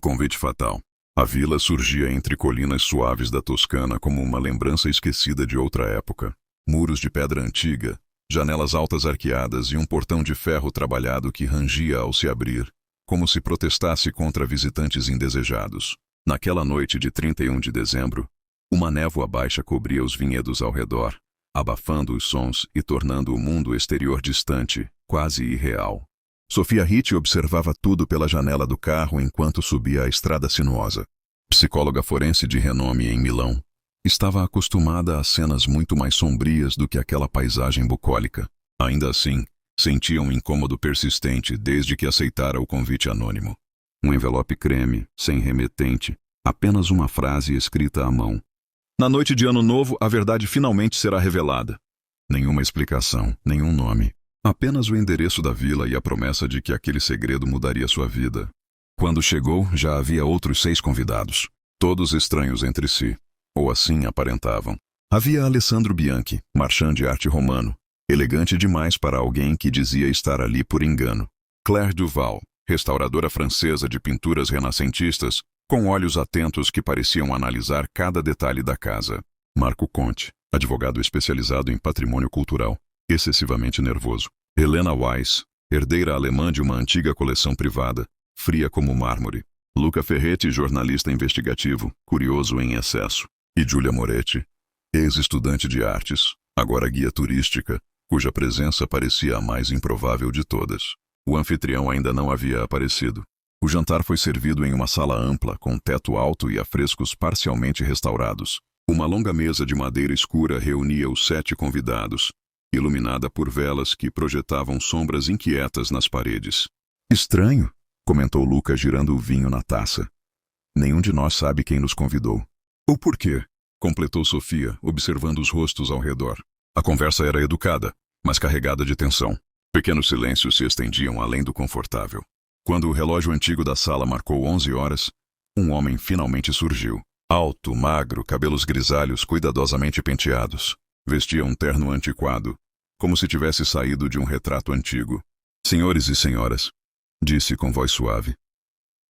convite fatal. A vila surgia entre colinas suaves da Toscana como uma lembrança esquecida de outra época. Muros de pedra antiga, janelas altas arqueadas e um portão de ferro trabalhado que rangia ao se abrir, como se protestasse contra visitantes indesejados. Naquela noite de 31 de dezembro, uma névoa baixa cobria os vinhedos ao redor, abafando os sons e tornando o mundo exterior distante, quase irreal. Sofia Ritt observava tudo pela janela do carro enquanto subia a estrada sinuosa. Psicóloga forense de renome em Milão, estava acostumada a cenas muito mais sombrias do que aquela paisagem bucólica. Ainda assim, sentia um incômodo persistente desde que aceitara o convite anônimo. Um envelope creme, sem remetente, apenas uma frase escrita à mão. Na noite de Ano Novo, a verdade finalmente será revelada. Nenhuma explicação, nenhum nome. Apenas o endereço da vila e a promessa de que aquele segredo mudaria sua vida. Quando chegou, já havia outros 6 convidados, todos estranhos entre si, ou assim aparentavam. Havia Alessandro Bianchi, marchand de arte romano, elegante demais para alguém que dizia estar ali por engano. Claire Duval, restauradora francesa de pinturas renascentistas, com olhos atentos que pareciam analisar cada detalhe da casa. Marco Conte, advogado especializado em patrimônio cultural, excessivamente nervoso. Helena Weiss, herdeira alemã de uma antiga coleção privada, fria como mármore. Luca Ferretti, jornalista investigativo, curioso em excesso. E Giulia Moretti, ex-estudante de artes, agora guia turística, cuja presença parecia a mais improvável de todas. O anfitrião ainda não havia aparecido. O jantar foi servido em uma sala ampla, com teto alto e afrescos parcialmente restaurados. Uma longa mesa de madeira escura reunia os 7 convidados, iluminada por velas que projetavam sombras inquietas nas paredes. Estranho, comentou Luca girando o vinho na taça. Nenhum de nós sabe quem nos convidou. Ou por quê? Completou Sofia, observando os rostos ao redor. A conversa era educada, mas carregada de tensão. Pequenos silêncios se estendiam além do confortável. Quando o relógio antigo da sala marcou 11 horas, um homem finalmente surgiu. Alto, magro, cabelos grisalhos cuidadosamente penteados. Vestia um terno antiquado, como se tivesse saído de um retrato antigo. Senhores e senhoras, disse com voz suave.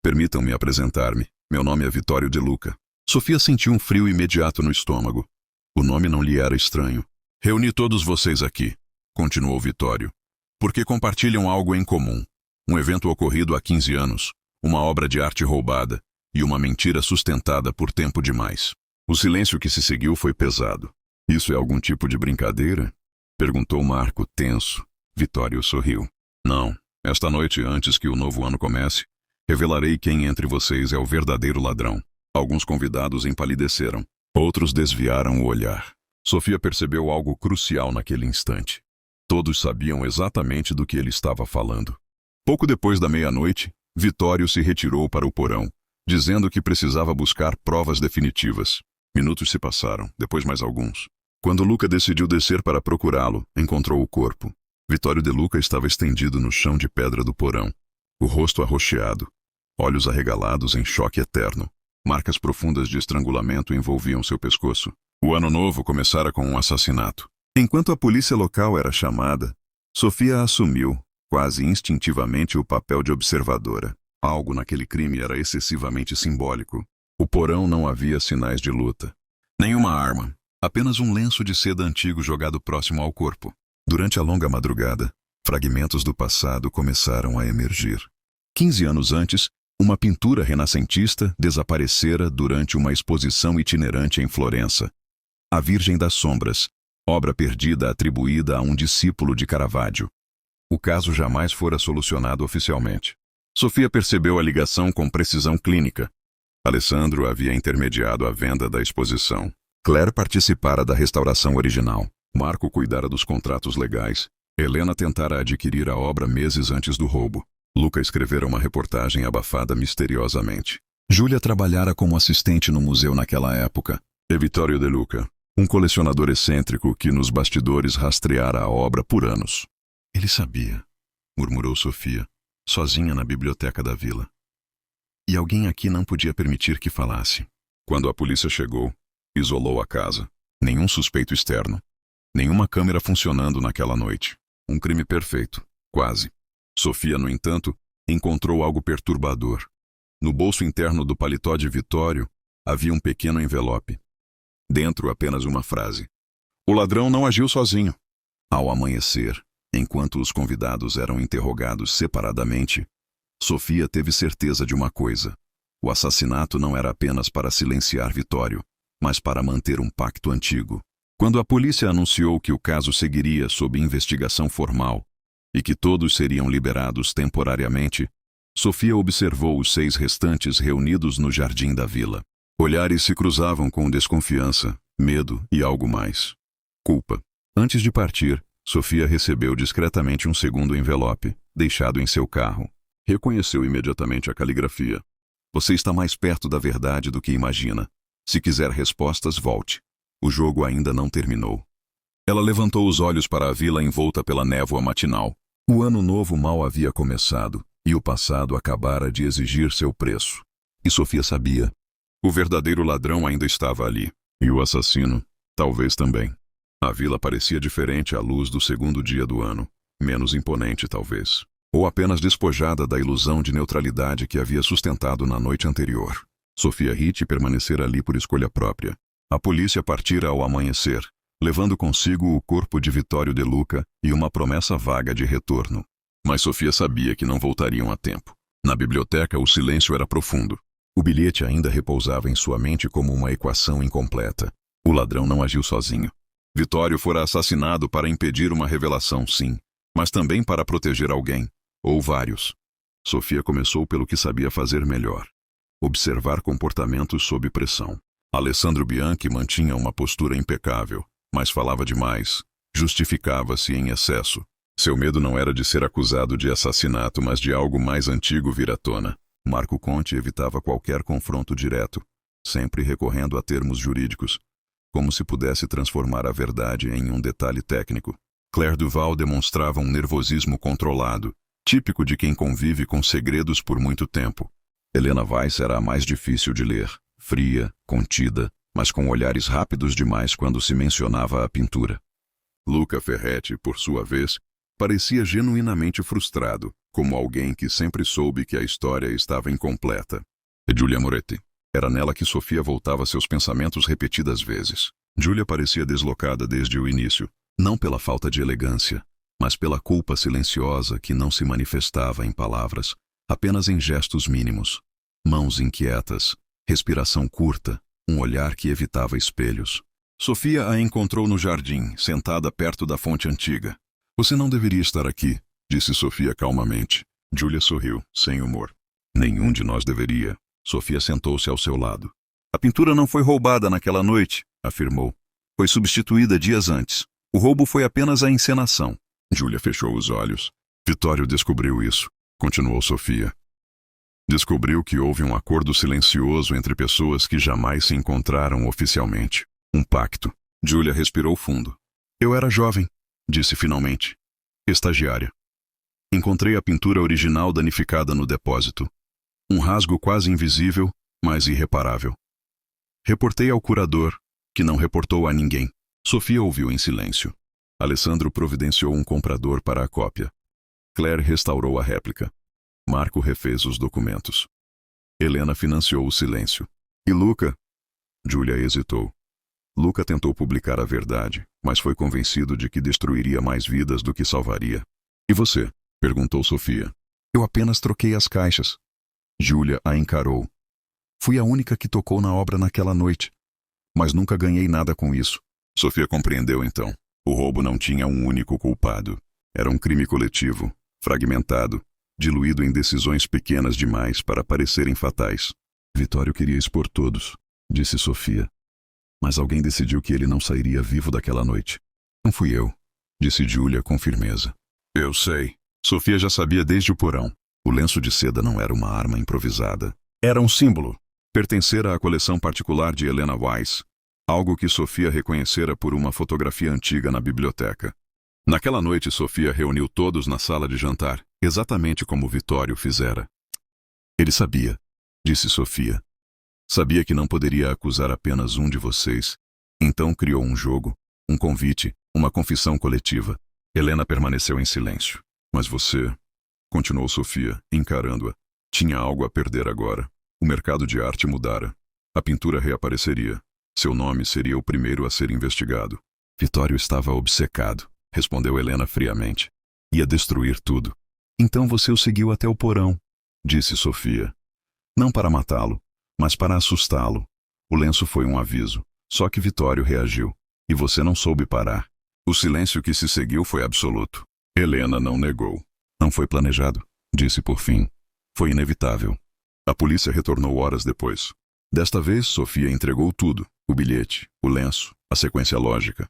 Permitam-me apresentar-me. Meu nome é Vittorio De Luca. Sofia sentiu um frio imediato no estômago. O nome não lhe era estranho. Reuni todos vocês aqui, continuou Vittorio, porque compartilham algo em comum. Um evento ocorrido há 15 anos, uma obra de arte roubada e uma mentira sustentada por tempo demais. O silêncio que se seguiu foi pesado. Isso é algum tipo de brincadeira? Perguntou Marco, tenso. Vittorio sorriu. Não. Esta noite, antes que o novo ano comece, revelarei quem entre vocês é o verdadeiro ladrão. Alguns convidados empalideceram. Outros desviaram o olhar. Sofia percebeu algo crucial naquele instante. Todos sabiam exatamente do que ele estava falando. Pouco depois da meia-noite, Vittorio se retirou para o porão, dizendo que precisava buscar provas definitivas. Minutos se passaram, depois mais alguns. Quando Luca decidiu descer para procurá-lo, encontrou o corpo. Vittorio De Luca estava estendido no chão de pedra do porão, o rosto arroxeado, olhos arregalados em choque eterno. Marcas profundas de estrangulamento envolviam seu pescoço. O ano novo começara com um assassinato. Enquanto a polícia local era chamada, Sofia assumiu, quase instintivamente, o papel de observadora. Algo naquele crime era excessivamente simbólico. O porão não havia sinais de luta. Nenhuma arma. Apenas um lenço de seda antigo jogado próximo ao corpo. Durante a longa madrugada, fragmentos do passado começaram a emergir. 15 anos antes, uma pintura renascentista desaparecera durante uma exposição itinerante em Florença. A Virgem das Sombras, obra perdida atribuída a um discípulo de Caravaggio. O caso jamais fora solucionado oficialmente. Sofia percebeu a ligação com precisão clínica. Alessandro havia intermediado a venda da exposição. Claire participara da restauração original. Marco cuidara dos contratos legais. Helena tentara adquirir a obra meses antes do roubo. Luca escrevera uma reportagem abafada misteriosamente. Giulia trabalhara como assistente no museu naquela época. E Vittorio De Luca, um colecionador excêntrico que nos bastidores rastreara a obra por anos. Ele sabia, murmurou Sofia, sozinha na biblioteca da vila. E alguém aqui não podia permitir que falasse. Quando a polícia chegou, isolou a casa. Nenhum suspeito externo. Nenhuma câmera funcionando naquela noite. Um crime perfeito, quase. Sofia, no entanto, encontrou algo perturbador. No bolso interno do paletó de Vitório, havia um pequeno envelope. Dentro apenas uma frase. O ladrão não agiu sozinho. Ao amanhecer, enquanto os convidados eram interrogados separadamente, Sofia teve certeza de uma coisa. O assassinato não era apenas para silenciar Vitório, mas para manter um pacto antigo. Quando a polícia anunciou que o caso seguiria sob investigação formal e que todos seriam liberados temporariamente, Sofia observou os 6 restantes reunidos no jardim da vila. Olhares se cruzavam com desconfiança, medo e algo mais. Culpa. Antes de partir, Sofia recebeu discretamente um segundo envelope, deixado em seu carro. Reconheceu imediatamente a caligrafia. Você está mais perto da verdade do que imagina. Se quiser respostas, volte. O jogo ainda não terminou. Ela levantou os olhos para a vila envolta pela névoa matinal. O ano novo mal havia começado, e o passado acabara de exigir seu preço. E Sofia sabia. O verdadeiro ladrão ainda estava ali. E o assassino, talvez também. A vila parecia diferente à luz do segundo dia do ano. Menos imponente, talvez. Ou apenas despojada da ilusão de neutralidade que havia sustentado na noite anterior. Sofia Ritt permanecera ali por escolha própria. A polícia partira ao amanhecer, levando consigo o corpo de Vitório De Luca e uma promessa vaga de retorno. Mas Sofia sabia que não voltariam a tempo. Na biblioteca, o silêncio era profundo. O bilhete ainda repousava em sua mente como uma equação incompleta. O ladrão não agiu sozinho. Vitório fora assassinado para impedir uma revelação, sim, mas também para proteger alguém, ou vários. Sofia começou pelo que sabia fazer melhor. Observar comportamentos sob pressão. Alessandro Bianchi mantinha uma postura impecável, mas falava demais, justificava-se em excesso. Seu medo não era de ser acusado de assassinato, mas de algo mais antigo vir à tona. Marco Conte evitava qualquer confronto direto, sempre recorrendo a termos jurídicos, como se pudesse transformar a verdade em um detalhe técnico. Claire Duval demonstrava um nervosismo controlado, típico de quem convive com segredos por muito tempo. Helena Weiss era a mais difícil de ler, fria, contida, mas com olhares rápidos demais quando se mencionava a pintura. Luca Ferretti, por sua vez, parecia genuinamente frustrado, como alguém que sempre soube que a história estava incompleta. E Giulia Moretti. Era nela que Sofia voltava seus pensamentos repetidas vezes. Giulia parecia deslocada desde o início, não pela falta de elegância, mas pela culpa silenciosa que não se manifestava em palavras, apenas em gestos mínimos. Mãos inquietas, respiração curta, um olhar que evitava espelhos. Sofia a encontrou no jardim, sentada perto da fonte antiga. Você não deveria estar aqui, disse Sofia calmamente. Giulia sorriu, sem humor. Nenhum de nós deveria. Sofia sentou-se ao seu lado. A pintura não foi roubada naquela noite, afirmou. Foi substituída dias antes. O roubo foi apenas a encenação. Giulia fechou os olhos. Vitório descobriu isso, continuou Sofia. Descobriu que houve um acordo silencioso entre pessoas que jamais se encontraram oficialmente. Um pacto. Giulia respirou fundo. Eu era jovem, disse finalmente. Estagiária. Encontrei a pintura original danificada no depósito. Um rasgo quase invisível, mas irreparável. Reportei ao curador, que não reportou a ninguém. Sofia ouviu em silêncio. Alessandro providenciou um comprador para a cópia. Claire restaurou a réplica. Marco refez os documentos. Helena financiou o silêncio. E Luca? Giulia hesitou. Luca tentou publicar a verdade, mas foi convencido de que destruiria mais vidas do que salvaria. E você? Perguntou Sofia. Eu apenas troquei as caixas. Giulia a encarou. Fui a única que tocou na obra naquela noite. Mas nunca ganhei nada com isso. Sofia compreendeu então. O roubo não tinha um único culpado. Era um crime coletivo, fragmentado, diluído em decisões pequenas demais para parecerem fatais. Vitório queria expor todos, disse Sofia. Mas alguém decidiu que ele não sairia vivo daquela noite. Não fui eu, disse Giulia com firmeza. Eu sei. Sofia já sabia desde o porão. O lenço de seda não era uma arma improvisada. Era um símbolo. Pertencera à coleção particular de Helena Weiss, algo que Sofia reconhecera por uma fotografia antiga na biblioteca. Naquela noite, Sofia reuniu todos na sala de jantar, exatamente como Vitório fizera. Ele sabia, disse Sofia. Sabia que não poderia acusar apenas um de vocês. Então criou um jogo, um convite, uma confissão coletiva. Helena permaneceu em silêncio. Mas você... Continuou Sofia, encarando-a. Tinha algo a perder agora. O mercado de arte mudara. A pintura reapareceria. Seu nome seria o primeiro a ser investigado. Vitório estava obcecado, respondeu Helena friamente. Ia destruir tudo. Então você o seguiu até o porão, disse Sofia. Não para matá-lo, mas para assustá-lo. O lenço foi um aviso, só que Vitório reagiu. E você não soube parar. O silêncio que se seguiu foi absoluto. Helena não negou. Não foi planejado, disse por fim. Foi inevitável. A polícia retornou horas depois. Desta vez, Sofia entregou tudo. O bilhete, o lenço, a sequência lógica.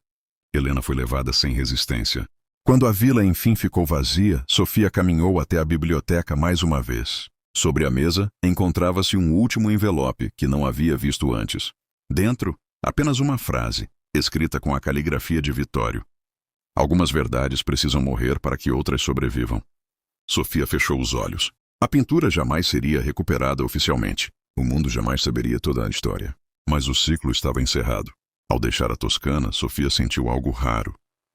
Helena foi levada sem resistência. Quando a vila enfim ficou vazia, Sofia caminhou até a biblioteca mais uma vez. Sobre a mesa, encontrava-se um último envelope que não havia visto antes. Dentro, apenas uma frase, escrita com a caligrafia de Vitório. Algumas verdades precisam morrer para que outras sobrevivam. Sofia fechou os olhos. A pintura jamais seria recuperada oficialmente. O mundo jamais saberia toda a história. Mas o ciclo estava encerrado. Ao deixar a Toscana, Sofia sentiu algo raro.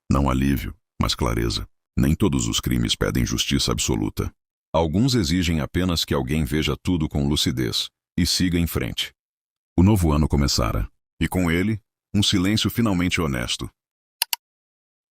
Não alívio, mas clareza. Nem todos os crimes pedem justiça absoluta. Alguns exigem apenas que alguém veja tudo com lucidez e siga em frente. O novo ano começara, e com ele, um silêncio finalmente honesto.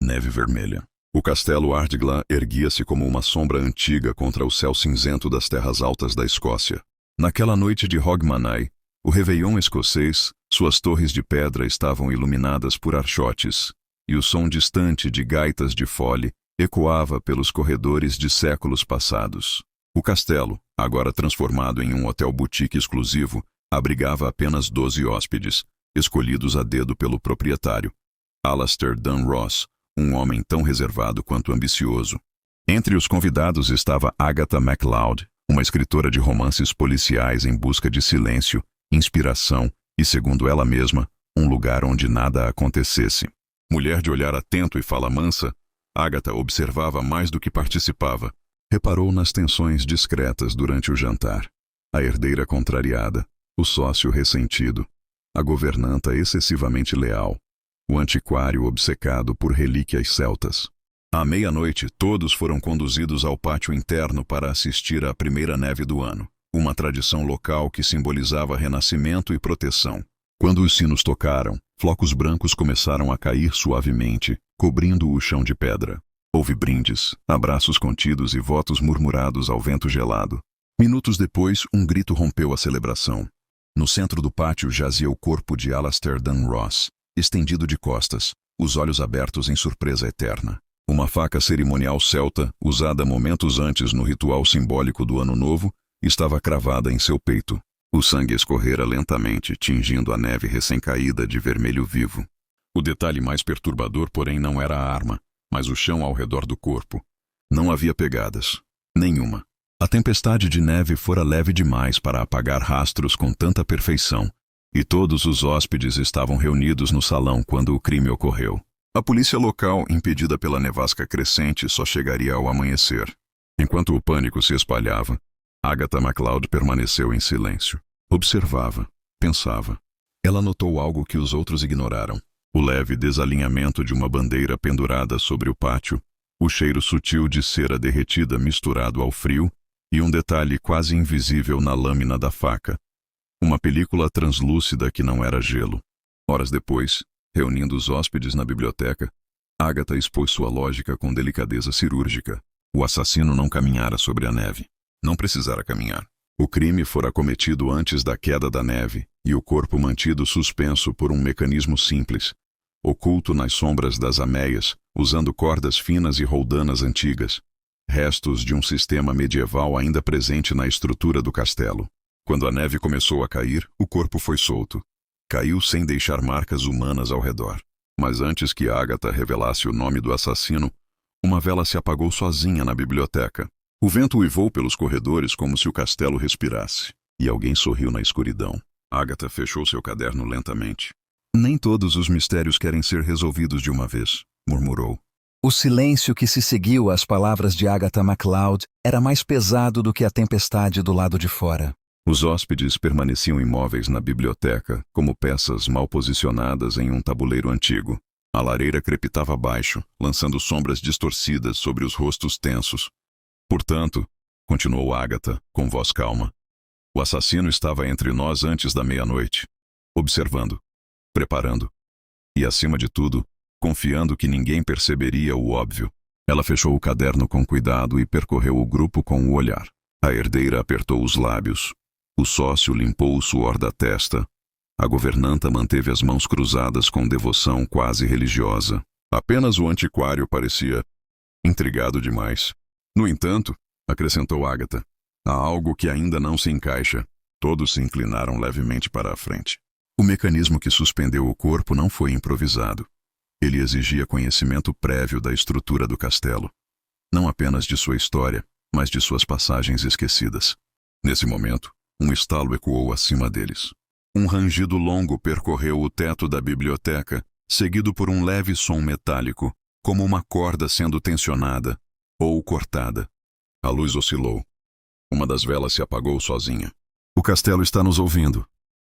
Neve vermelha. O castelo Ardglass erguia-se como uma sombra antiga contra o céu cinzento das terras altas da Escócia. Naquela noite de Hogmanay, o Réveillon escocês, suas torres de pedra estavam iluminadas por archotes, e o som distante de gaitas de fole ecoava pelos corredores de séculos passados. O castelo, agora transformado em um hotel boutique exclusivo, abrigava apenas 12 hóspedes, escolhidos a dedo pelo proprietário, Alastair Dunross, um homem tão reservado quanto ambicioso. Entre os convidados estava Agatha MacLeod, uma escritora de romances policiais em busca de silêncio, inspiração e, segundo ela mesma, um lugar onde nada acontecesse. Mulher de olhar atento e fala mansa, Agatha observava mais do que participava. Reparou nas tensões discretas durante o jantar. A herdeira contrariada, o sócio ressentido, a governanta excessivamente leal, o antiquário obcecado por relíquias celtas. À meia-noite, todos foram conduzidos ao pátio interno para assistir à primeira neve do ano, uma tradição local que simbolizava renascimento e proteção. Quando os sinos tocaram, flocos brancos começaram a cair suavemente, cobrindo o chão de pedra. Houve brindes, abraços contidos e votos murmurados ao vento gelado. Minutos depois, um grito rompeu a celebração. No centro do pátio jazia o corpo de Alastair Dunross, estendido de costas, os olhos abertos em surpresa eterna. Uma faca cerimonial celta, usada momentos antes no ritual simbólico do Ano Novo, estava cravada em seu peito. O sangue escorrera lentamente, tingindo a neve recém-caída de vermelho vivo. O detalhe mais perturbador, porém, não era a arma, mas o chão ao redor do corpo. Não havia pegadas. Nenhuma. A tempestade de neve fora leve demais para apagar rastros com tanta perfeição, e todos os hóspedes estavam reunidos no salão quando o crime ocorreu. A polícia local, impedida pela nevasca crescente, só chegaria ao amanhecer. Enquanto o pânico se espalhava, Agatha MacLeod permaneceu em silêncio. Observava, pensava. Ela notou algo que os outros ignoraram. O leve desalinhamento de uma bandeira pendurada sobre o pátio, o cheiro sutil de cera derretida misturado ao frio e um detalhe quase invisível na lâmina da faca. Uma película translúcida que não era gelo. Horas depois, reunindo os hóspedes na biblioteca, Agatha expôs sua lógica com delicadeza cirúrgica. O assassino não caminhara sobre a neve. Não precisara caminhar. O crime fora cometido antes da queda da neve e o corpo mantido suspenso por um mecanismo simples, oculto nas sombras das ameias, usando cordas finas e roldanas antigas, restos de um sistema medieval ainda presente na estrutura do castelo. Quando a neve começou a cair, o corpo foi solto. Caiu sem deixar marcas humanas ao redor. Mas antes que Agatha revelasse o nome do assassino, uma vela se apagou sozinha na biblioteca. O vento uivou pelos corredores como se o castelo respirasse, e alguém sorriu na escuridão. Agatha fechou seu caderno lentamente. Nem todos os mistérios querem ser resolvidos de uma vez, murmurou. O silêncio que se seguiu às palavras de Agatha MacLeod era mais pesado do que a tempestade do lado de fora. Os hóspedes permaneciam imóveis na biblioteca, como peças mal posicionadas em um tabuleiro antigo. A lareira crepitava abaixo, lançando sombras distorcidas sobre os rostos tensos. Portanto, continuou Agatha, com voz calma. O assassino estava entre nós antes da meia-noite, observando, preparando e, acima de tudo, confiando que ninguém perceberia o óbvio. Ela fechou o caderno com cuidado e percorreu o grupo com o olhar. A herdeira apertou os lábios. O sócio limpou o suor da testa. A governanta manteve as mãos cruzadas com devoção quase religiosa. Apenas o antiquário parecia intrigado demais. No entanto, acrescentou Agatha, há algo que ainda não se encaixa. Todos se inclinaram levemente para a frente. O mecanismo que suspendeu o corpo não foi improvisado. Ele exigia conhecimento prévio da estrutura do castelo. Não apenas de sua história, mas de suas passagens esquecidas. Nesse momento, um estalo ecoou acima deles. Um rangido longo percorreu o teto da biblioteca, seguido por um leve som metálico, como uma corda sendo tensionada ou cortada. A luz oscilou. Uma das velas se apagou sozinha. O castelo está nos ouvindo,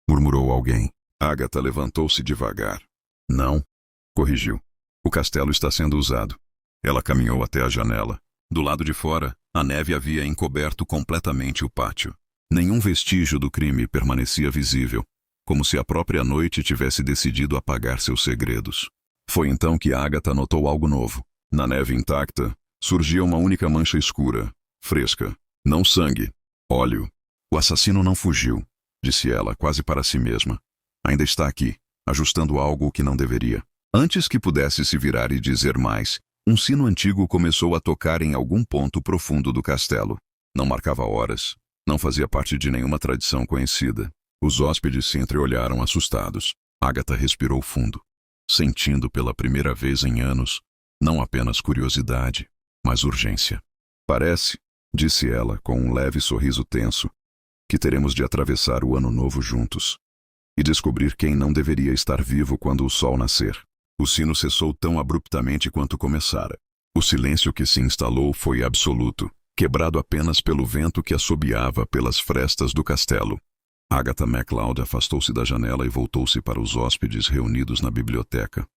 murmurou alguém. Agatha levantou-se devagar. Não, corrigiu. O castelo está sendo usado. Ela caminhou até a janela. Do lado de fora, a neve havia encoberto completamente o pátio. Nenhum vestígio do crime permanecia visível, como se a própria noite tivesse decidido apagar seus segredos. Foi então que Agatha notou algo novo. Na neve intacta, surgia uma única mancha escura, fresca. Não sangue, óleo. O assassino não fugiu, disse ela, quase para si mesma. Ainda está aqui, ajustando algo que não deveria. Antes que pudesse se virar e dizer mais, um sino antigo começou a tocar em algum ponto profundo do castelo. Não marcava horas, não fazia parte de nenhuma tradição conhecida. Os hóspedes se entreolharam assustados. Agatha respirou fundo, sentindo pela primeira vez em anos, não apenas curiosidade, mas urgência. Parece, disse ela com um leve sorriso tenso, que teremos de atravessar o ano novo juntos e descobrir quem não deveria estar vivo quando o sol nascer. O sino cessou tão abruptamente quanto começara. O silêncio que se instalou foi absoluto, quebrado apenas pelo vento que assobiava pelas frestas do castelo. Agatha MacLeod afastou-se da janela e voltou-se para os hóspedes reunidos na biblioteca.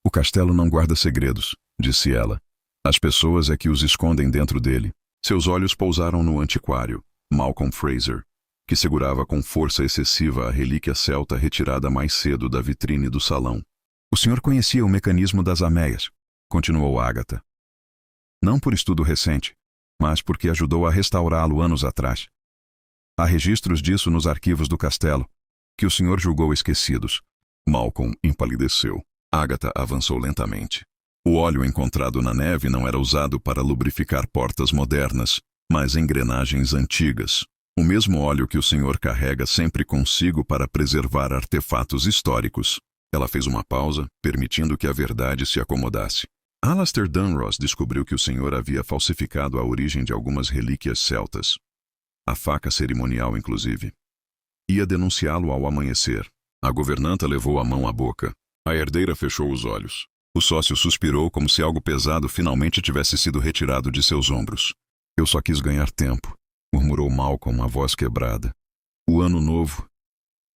O castelo não guarda segredos, disse ela. As pessoas é que os escondem dentro dele. Seus olhos pousaram no antiquário, Malcolm Fraser, que segurava com força excessiva a relíquia celta retirada mais cedo da vitrine do salão. O senhor conhecia o mecanismo das ameias, continuou Agatha. Não por estudo recente, mas porque ajudou a restaurá-lo anos atrás. Há registros disso nos arquivos do castelo, que o senhor julgou esquecidos. Malcolm empalideceu. Agatha avançou lentamente. O óleo encontrado na neve não era usado para lubrificar portas modernas, mas engrenagens antigas. O mesmo óleo que o senhor carrega sempre consigo para preservar artefatos históricos. Ela fez uma pausa, permitindo que a verdade se acomodasse. Alastair Dunross descobriu que o senhor havia falsificado a origem de algumas relíquias celtas. A faca cerimonial, inclusive. Ia denunciá-lo ao amanhecer. A governanta levou a mão à boca. A herdeira fechou os olhos. O sócio suspirou como se algo pesado finalmente tivesse sido retirado de seus ombros. Eu só quis ganhar tempo, murmurou Malcolm, a voz quebrada. O ano novo.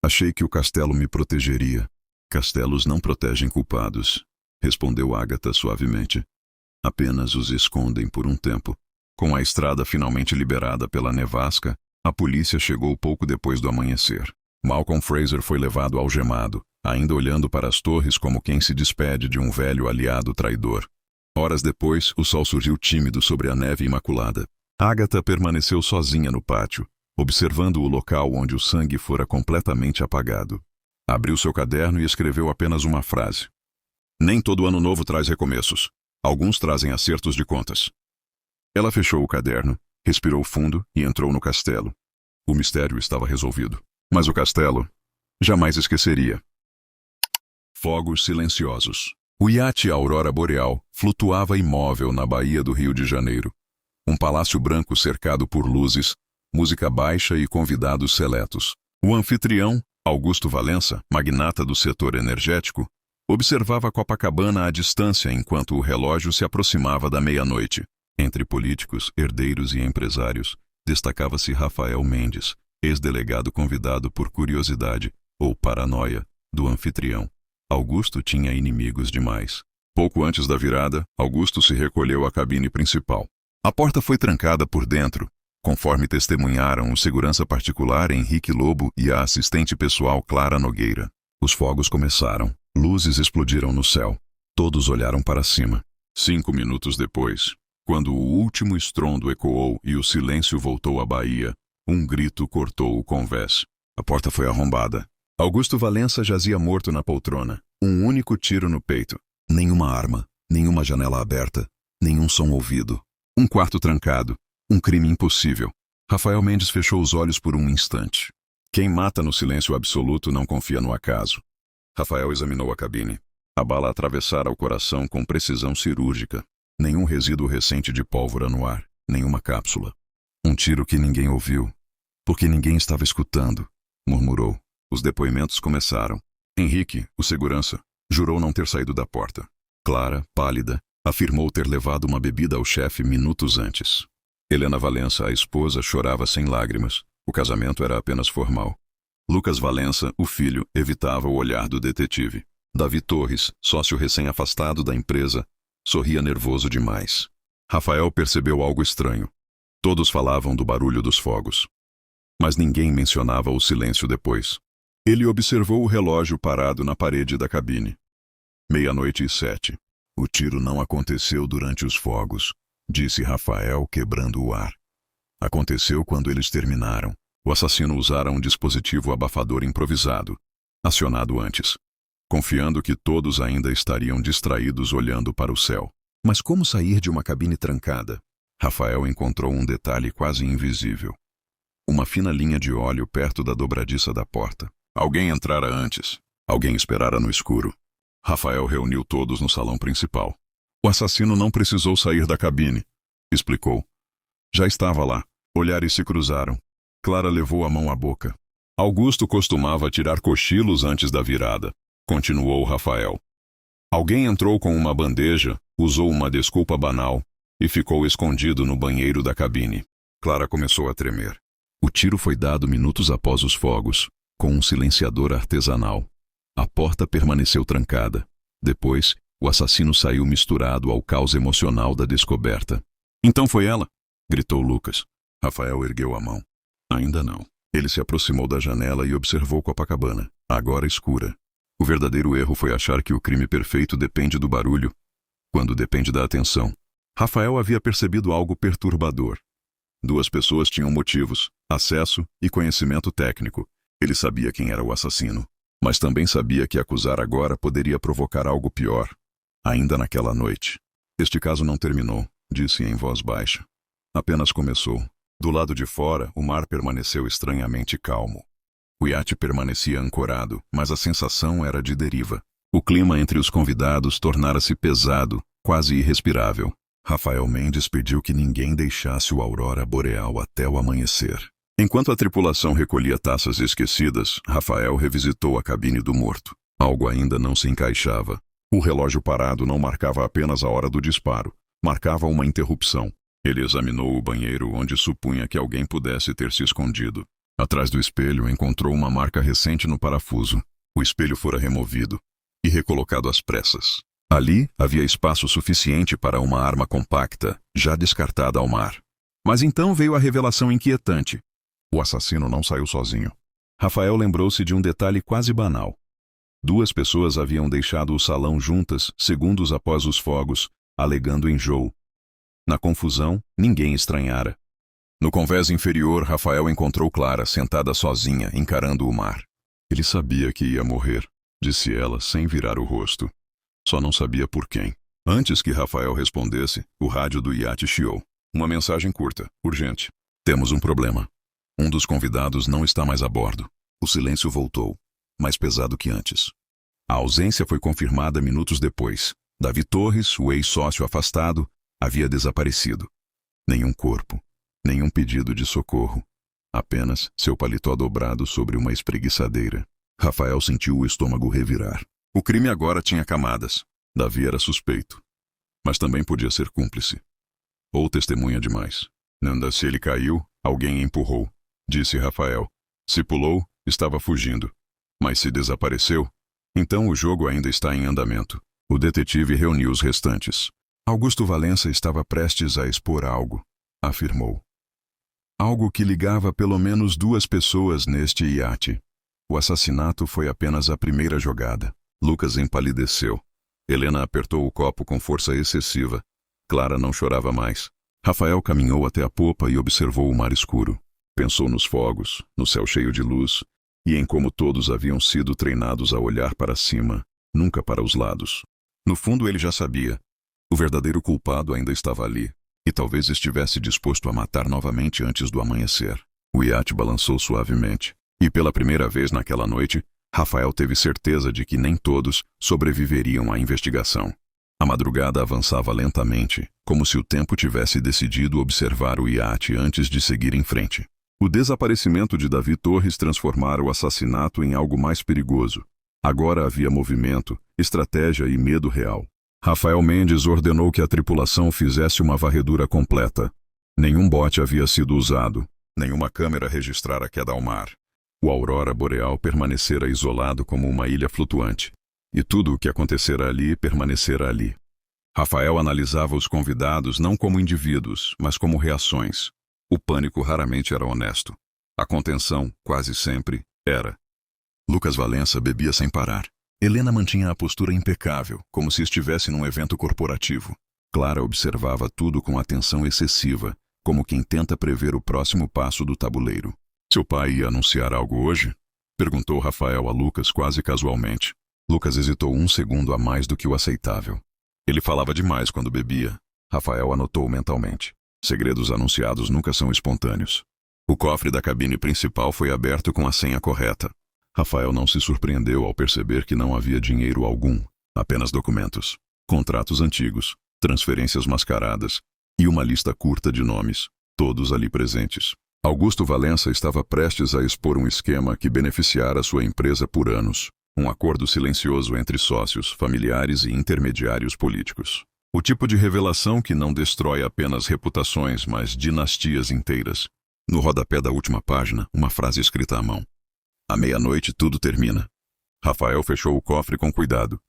Achei que o castelo me protegeria. Castelos não protegem culpados, respondeu Agatha suavemente. Apenas os escondem por um tempo. Com a estrada finalmente liberada pela nevasca, a polícia chegou pouco depois do amanhecer. Malcolm Fraser foi levado algemado, ainda olhando para as torres como quem se despede de um velho aliado traidor. Horas depois, o sol surgiu tímido sobre a neve imaculada. Agatha permaneceu sozinha no pátio, observando o local onde o sangue fora completamente apagado. Abriu seu caderno e escreveu apenas uma frase. Nem todo ano novo traz recomeços. Alguns trazem acertos de contas. Ela fechou o caderno, respirou fundo e entrou no castelo. O mistério estava resolvido. Mas o castelo jamais esqueceria. Fogos silenciosos. O iate Aurora Boreal flutuava imóvel na baía do Rio de Janeiro. Um palácio branco cercado por luzes, música baixa e convidados seletos. O anfitrião, Augusto Valença, magnata do setor energético, observava Copacabana à distância enquanto o relógio se aproximava da meia-noite. Entre políticos, herdeiros e empresários, destacava-se Rafael Mendes, ex-delegado convidado por curiosidade, ou paranoia, do anfitrião. Augusto tinha inimigos demais. Pouco antes da virada, Augusto se recolheu à cabine principal. A porta foi trancada por dentro, conforme testemunharam o segurança particular Henrique Lobo e a assistente pessoal Clara Nogueira. Os fogos começaram. Luzes explodiram no céu. Todos olharam para cima. 5 minutos depois, quando o último estrondo ecoou e o silêncio voltou à Bahia, um grito cortou o convés. A porta foi arrombada. Augusto Valença jazia morto na poltrona. Um único tiro no peito. Nenhuma arma, nenhuma janela aberta, nenhum som ouvido. Um quarto trancado. Um crime impossível. Rafael Mendes fechou os olhos por um instante. Quem mata no silêncio absoluto não confia no acaso. Rafael examinou a cabine. A bala atravessara o coração com precisão cirúrgica. Nenhum resíduo recente de pólvora no ar. Nenhuma cápsula. Um tiro que ninguém ouviu. Porque ninguém estava escutando, murmurou. Os depoimentos começaram. Henrique, o segurança, jurou não ter saído da porta. Clara, pálida, afirmou ter levado uma bebida ao chefe minutos antes. Helena Valença, a esposa, chorava sem lágrimas. O casamento era apenas formal. Lucas Valença, o filho, evitava o olhar do detetive. Davi Torres, sócio recém-afastado da empresa, sorria nervoso demais. Rafael percebeu algo estranho. Todos falavam do barulho dos fogos. Mas ninguém mencionava o silêncio depois. Ele observou o relógio parado na parede da cabine. 00:07. O tiro não aconteceu durante os fogos, disse Rafael, quebrando o ar. Aconteceu quando eles terminaram. O assassino usara um dispositivo abafador improvisado, acionado antes, confiando que todos ainda estariam distraídos olhando para o céu. Mas como sair de uma cabine trancada? Rafael encontrou um detalhe quase invisível. Uma fina linha de óleo perto da dobradiça da porta. Alguém entrara antes. Alguém esperara no escuro. Rafael reuniu todos no salão principal. O assassino não precisou sair da cabine, explicou. Já estava lá. Olhares se cruzaram. Clara levou a mão à boca. Augusto costumava tirar cochilos antes da virada, continuou Rafael. Alguém entrou com uma bandeja, usou uma desculpa banal e ficou escondido no banheiro da cabine. Clara começou a tremer. O tiro foi dado minutos após os fogos, com um silenciador artesanal. A porta permaneceu trancada. Depois, o assassino saiu misturado ao caos emocional da descoberta. Então foi ela? Gritou Lucas. Rafael ergueu a mão. Ainda não. Ele se aproximou da janela e observou Copacabana, agora escura. O verdadeiro erro foi achar que o crime perfeito depende do barulho, quando depende da atenção. Rafael havia percebido algo perturbador. 2 pessoas tinham motivos, acesso e conhecimento técnico. Ele sabia quem era o assassino, mas também sabia que acusar agora poderia provocar algo pior, ainda naquela noite. Este caso não terminou, disse em voz baixa. Apenas começou. Do lado de fora, o mar permaneceu estranhamente calmo. O iate permanecia ancorado, mas a sensação era de deriva. O clima entre os convidados tornara-se pesado, quase irrespirável. Rafael Mendes pediu que ninguém deixasse o aurora boreal até o amanhecer. Enquanto a tripulação recolhia taças esquecidas, Rafael revisitou a cabine do morto. Algo ainda não se encaixava. O relógio parado não marcava apenas a hora do disparo, marcava uma interrupção. Ele examinou o banheiro onde supunha que alguém pudesse ter se escondido. Atrás do espelho encontrou uma marca recente no parafuso. O espelho fora removido e recolocado às pressas. Ali havia espaço suficiente para uma arma compacta, já descartada ao mar. Mas então veio a revelação inquietante. O assassino não saiu sozinho. Rafael lembrou-se de um detalhe quase banal. 2 pessoas haviam deixado o salão juntas, segundos após os fogos, alegando enjoo. Na confusão, ninguém estranhara. No convés inferior, Rafael encontrou Clara sentada sozinha, encarando o mar. Ele sabia que ia morrer, disse ela, sem virar o rosto. Só não sabia por quem. Antes que Rafael respondesse, o rádio do iate chiou. Uma mensagem curta, urgente. Temos um problema. Um dos convidados não está mais a bordo. O silêncio voltou, mais pesado que antes. A ausência foi confirmada minutos depois. Davi Torres, o ex-sócio afastado, havia desaparecido. Nenhum corpo, nenhum pedido de socorro. Apenas seu paletó dobrado sobre uma espreguiçadeira. Rafael sentiu o estômago revirar. O crime agora tinha camadas. Davi era suspeito, mas também podia ser cúmplice. Ou testemunha demais. Se ele caiu, alguém empurrou, disse Rafael. Se pulou, estava fugindo. Mas se desapareceu, então o jogo ainda está em andamento. O detetive reuniu os restantes. Augusto Valença estava prestes a expor algo, afirmou. Algo que ligava pelo menos 2 pessoas neste iate. O assassinato foi apenas a primeira jogada. Lucas empalideceu. Helena apertou o copo com força excessiva. Clara não chorava mais. Rafael caminhou até a popa e observou o mar escuro. Pensou nos fogos, no céu cheio de luz, e em como todos haviam sido treinados a olhar para cima, nunca para os lados. No fundo ele já sabia. O verdadeiro culpado ainda estava ali, e talvez estivesse disposto a matar novamente antes do amanhecer. O iate balançou suavemente, e pela primeira vez naquela noite, Rafael teve certeza de que nem todos sobreviveriam à investigação. A madrugada avançava lentamente, como se o tempo tivesse decidido observar o iate antes de seguir em frente. O desaparecimento de Davi Torres transformara o assassinato em algo mais perigoso. Agora havia movimento, estratégia e medo real. Rafael Mendes ordenou que a tripulação fizesse uma varredura completa. Nenhum bote havia sido usado, nenhuma câmera registrara a queda ao mar. O aurora boreal permanecera isolado como uma ilha flutuante. E tudo o que acontecera ali permanecera ali. Rafael analisava os convidados não como indivíduos, mas como reações. O pânico raramente era honesto. A contenção, quase sempre, era. Lucas Valença bebia sem parar. Helena mantinha a postura impecável, como se estivesse num evento corporativo. Clara observava tudo com atenção excessiva, como quem tenta prever o próximo passo do tabuleiro. Seu pai ia anunciar algo hoje? Perguntou Rafael a Lucas quase casualmente. Lucas hesitou 1 segundo a mais do que o aceitável. Ele falava demais quando bebia. Rafael anotou mentalmente. Segredos anunciados nunca são espontâneos. O cofre da cabine principal foi aberto com a senha correta. Rafael não se surpreendeu ao perceber que não havia dinheiro algum, apenas documentos, contratos antigos, transferências mascaradas e uma lista curta de nomes, todos ali presentes. Augusto Valença estava prestes a expor um esquema que beneficiara sua empresa por anos. Um acordo silencioso entre sócios, familiares e intermediários políticos. O tipo de revelação que não destrói apenas reputações, mas dinastias inteiras. No rodapé da última página, uma frase escrita à mão. À meia-noite tudo termina. Rafael fechou o cofre com cuidado.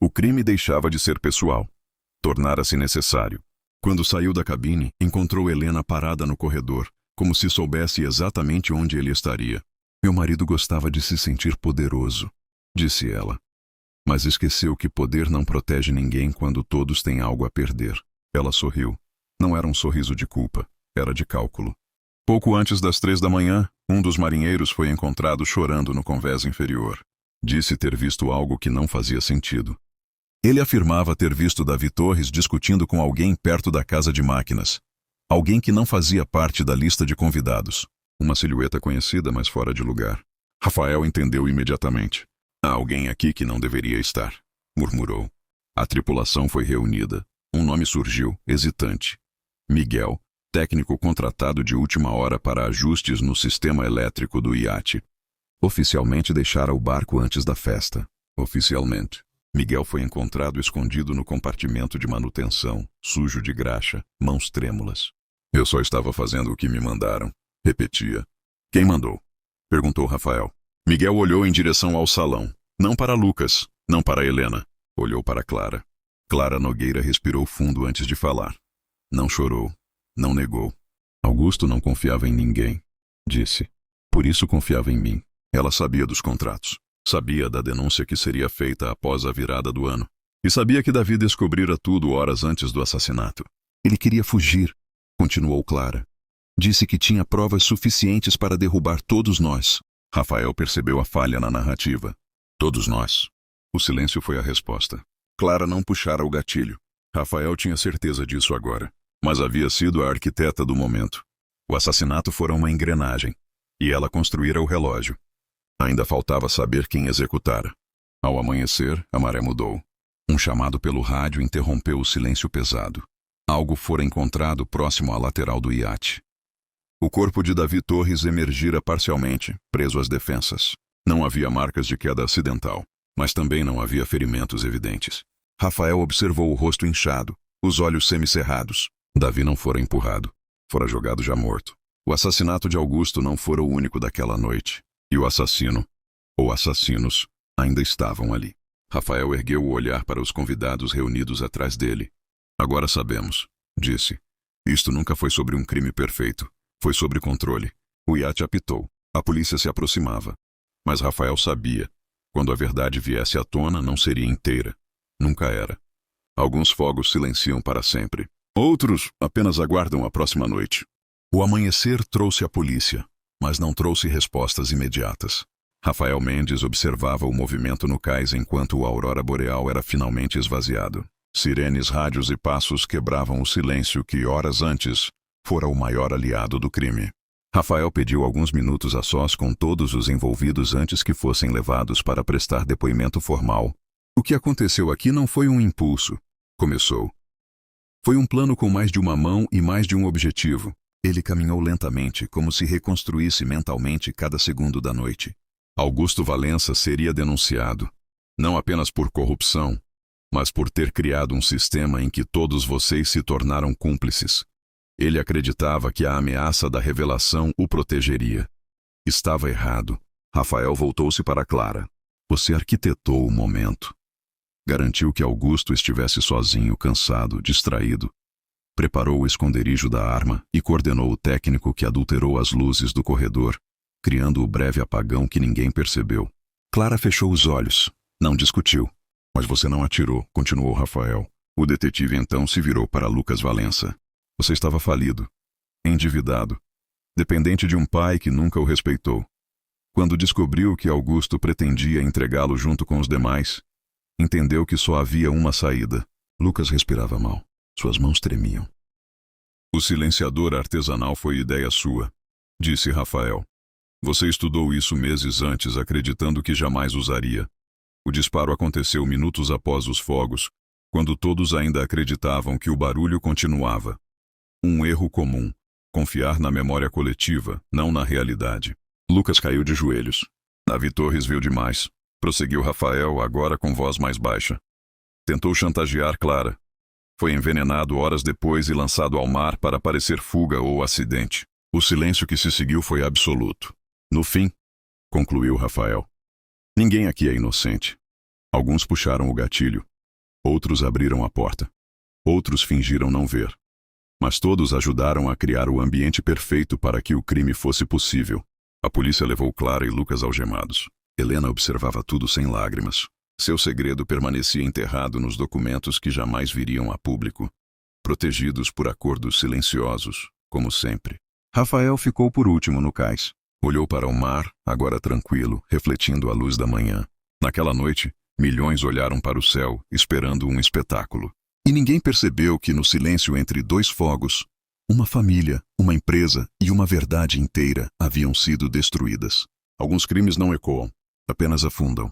O crime deixava de ser pessoal. Tornara-se necessário. Quando saiu da cabine, encontrou Helena parada no corredor, como se soubesse exatamente onde ele estaria. Meu marido gostava de se sentir poderoso, disse ela. Mas esqueceu que poder não protege ninguém quando todos têm algo a perder. Ela sorriu. Não era um sorriso de culpa, era de cálculo. Pouco antes das 3 da manhã, um dos marinheiros foi encontrado chorando no convés inferior. Disse ter visto algo que não fazia sentido. Ele afirmava ter visto Davi Torres discutindo com alguém perto da casa de máquinas. Alguém que não fazia parte da lista de convidados. Uma silhueta conhecida, mas fora de lugar. Rafael entendeu imediatamente. Há alguém aqui que não deveria estar, murmurou. A tripulação foi reunida. Um nome surgiu, hesitante. Miguel, técnico contratado de última hora para ajustes no sistema elétrico do iate. Oficialmente deixara o barco antes da festa. Oficialmente. Miguel foi encontrado escondido no compartimento de manutenção, sujo de graxa, mãos trêmulas. Eu só estava fazendo o que me mandaram, repetia. Quem mandou? Perguntou Rafael. Miguel olhou em direção ao salão. Não para Lucas, não para Helena. Olhou para Clara. Clara Nogueira respirou fundo antes de falar. Não chorou, não negou. Augusto não confiava em ninguém, disse. Por isso confiava em mim. Ela sabia dos contratos. Sabia da denúncia que seria feita após a virada do ano. E sabia que Davi descobrira tudo horas antes do assassinato. Ele queria fugir, continuou Clara. Disse que tinha provas suficientes para derrubar todos nós. Rafael percebeu a falha na narrativa. Todos nós. O silêncio foi a resposta. Clara não puxara o gatilho. Rafael tinha certeza disso agora. Mas havia sido a arquiteta do momento. O assassinato fora uma engrenagem. E ela construíra o relógio. Ainda faltava saber quem executara. Ao amanhecer, a maré mudou. Um chamado pelo rádio interrompeu o silêncio pesado. Algo fora encontrado próximo à lateral do iate. O corpo de Davi Torres emergira parcialmente, preso às defensas. Não havia marcas de queda acidental, mas também não havia ferimentos evidentes. Rafael observou o rosto inchado, os olhos semicerrados. Davi não fora empurrado. Fora jogado já morto. O assassinato de Augusto não fora o único daquela noite. E o assassino, ou assassinos, ainda estavam ali. Rafael ergueu o olhar para os convidados reunidos atrás dele. Agora sabemos, disse. Isto nunca foi sobre um crime perfeito. Foi sobre controle. O iate apitou. A polícia se aproximava. Mas Rafael sabia. Quando a verdade viesse à tona, não seria inteira. Nunca era. Alguns fogos silenciam para sempre. Outros apenas aguardam a próxima noite. O amanhecer trouxe a polícia, mas não trouxe respostas imediatas. Rafael Mendes observava o movimento no cais enquanto o aurora boreal era finalmente esvaziado. Sirenes, rádios e passos quebravam o silêncio que, horas antes, fora o maior aliado do crime. Rafael pediu alguns minutos a sós com todos os envolvidos antes que fossem levados para prestar depoimento formal. O que aconteceu aqui não foi um impulso, começou. Foi um plano com mais de uma mão e mais de um objetivo. Ele caminhou lentamente, como se reconstruísse mentalmente cada segundo da noite. Augusto Valença seria denunciado, não apenas por corrupção, mas por ter criado um sistema em que todos vocês se tornaram cúmplices. Ele acreditava que a ameaça da revelação o protegeria. Estava errado. Rafael voltou-se para Clara. Você arquitetou o momento. Garantiu que Augusto estivesse sozinho, cansado, distraído. Preparou o esconderijo da arma e coordenou o técnico que adulterou as luzes do corredor, criando o breve apagão que ninguém percebeu. Clara fechou os olhos. Não discutiu. Mas você não atirou, continuou Rafael. O detetive então se virou para Lucas Valença. Você estava falido, endividado, dependente de um pai que nunca o respeitou. Quando descobriu que Augusto pretendia entregá-lo junto com os demais, entendeu que só havia uma saída. Lucas respirava mal. Suas mãos tremiam. O silenciador artesanal foi ideia sua, disse Rafael. Você estudou isso meses antes, acreditando que jamais usaria. O disparo aconteceu minutos após os fogos, quando todos ainda acreditavam que o barulho continuava. Um erro comum. Confiar na memória coletiva, não na realidade. Lucas caiu de joelhos. Davi Torres viu demais. Prosseguiu Rafael, agora com voz mais baixa. Tentou chantagear Clara. Foi envenenado horas depois e lançado ao mar para parecer fuga ou acidente. O silêncio que se seguiu foi absoluto. No fim, concluiu Rafael, ninguém aqui é inocente. Alguns puxaram o gatilho. Outros abriram a porta. Outros fingiram não ver. Mas todos ajudaram a criar o ambiente perfeito para que o crime fosse possível. A polícia levou Clara e Lucas algemados. Helena observava tudo sem lágrimas. Seu segredo permanecia enterrado nos documentos que jamais viriam a público, protegidos por acordos silenciosos, como sempre. Rafael ficou por último no cais. Olhou para o mar, agora tranquilo, refletindo a luz da manhã. Naquela noite, milhões olharam para o céu, esperando um espetáculo. E ninguém percebeu que no silêncio entre dois fogos, uma família, uma empresa e uma verdade inteira haviam sido destruídas. Alguns crimes não ecoam, apenas afundam.